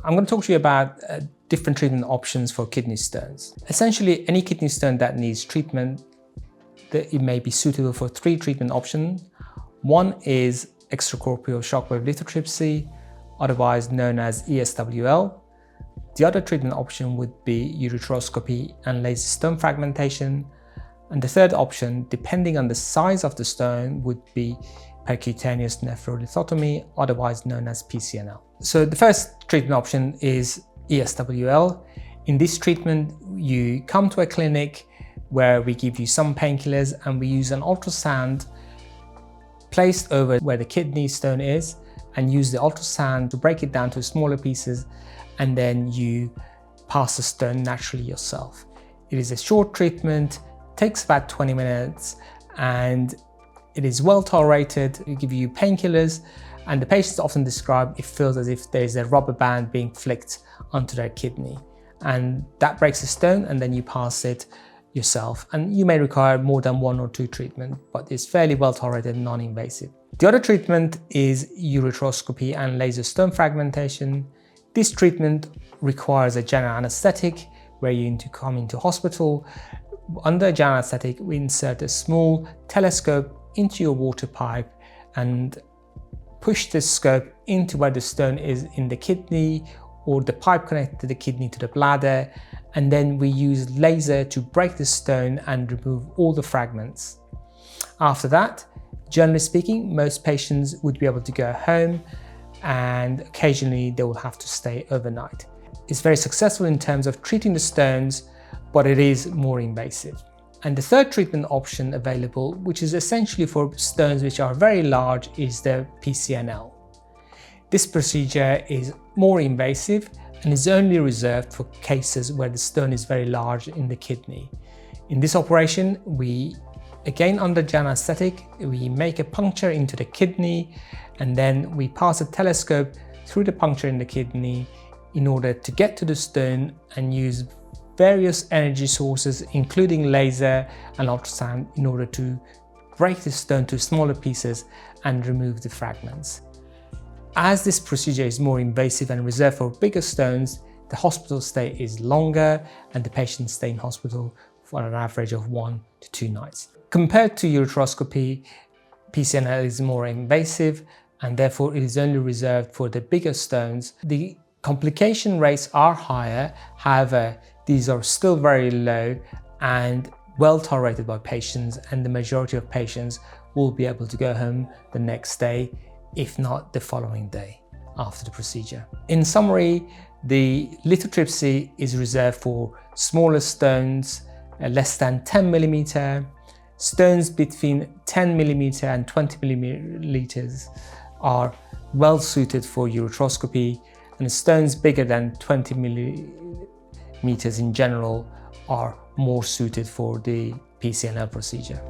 I'm going to talk to you about different treatment options for kidney stones. Essentially, any kidney stone that needs treatment, it may be suitable for 3 treatment options. One is extracorporeal shockwave lithotripsy, otherwise known as ESWL. The other treatment option would be ureteroscopy and laser stone fragmentation. And the third option, depending on the size of the stone, would be percutaneous nephrolithotomy, otherwise known as PCNL. So the first treatment option is ESWL. In this treatment, you come to a clinic where we give you some painkillers and we use an ultrasound placed over where the kidney stone is and use the ultrasound to break it down to smaller pieces, and then you pass the stone naturally yourself. It is a short treatment, takes about 20 minutes, and it is well tolerated. We give you painkillers, and the patients often describe it feels as if there's a rubber band being flicked onto their kidney, and that breaks the stone, and then you pass it yourself. And you may require more than 1 or 2 treatments, but it's fairly well tolerated and non-invasive. The other treatment is ureteroscopy and laser stone fragmentation. This treatment requires a general anesthetic where you need to come into hospital. Under a general anesthetic, we insert a small telescope into your water pipe and push the scope into where the stone is in the kidney, or the pipe connected the kidney to the bladder, and then we use laser to break the stone and remove all the fragments. After that, generally speaking, most patients would be able to go home, and occasionally they will have to stay overnight. It's very successful in terms of treating the stones, but it is more invasive. And the third treatment option available, which is essentially for stones which are very large, is the PCNL. This procedure is more invasive and is only reserved for cases where the stone is very large in the kidney. In this operation, we, again under general anesthetic, we make a puncture into the kidney, and then we pass a telescope through the puncture in the kidney in order to get to the stone, and use various energy sources, including laser and ultrasound, in order to break the stone to smaller pieces and remove the fragments. As this procedure is more invasive and reserved for bigger stones, the hospital stay is longer and the patients stay in hospital for an average of 1 to 2 nights. Compared to ureteroscopy, PCNL is more invasive and therefore it is only reserved for the bigger stones. The complication rates are higher, however, these are still very low and well tolerated by patients, and the majority of patients will be able to go home the next day, if not the following day after the procedure. In summary, the lithotripsy is reserved for smaller stones, less than 10 millimeter. Stones between 10 millimeter and 20 millimeters are well suited for ureteroscopy, and stones bigger than 20 millimeters in general are more suited for the PCNL procedure.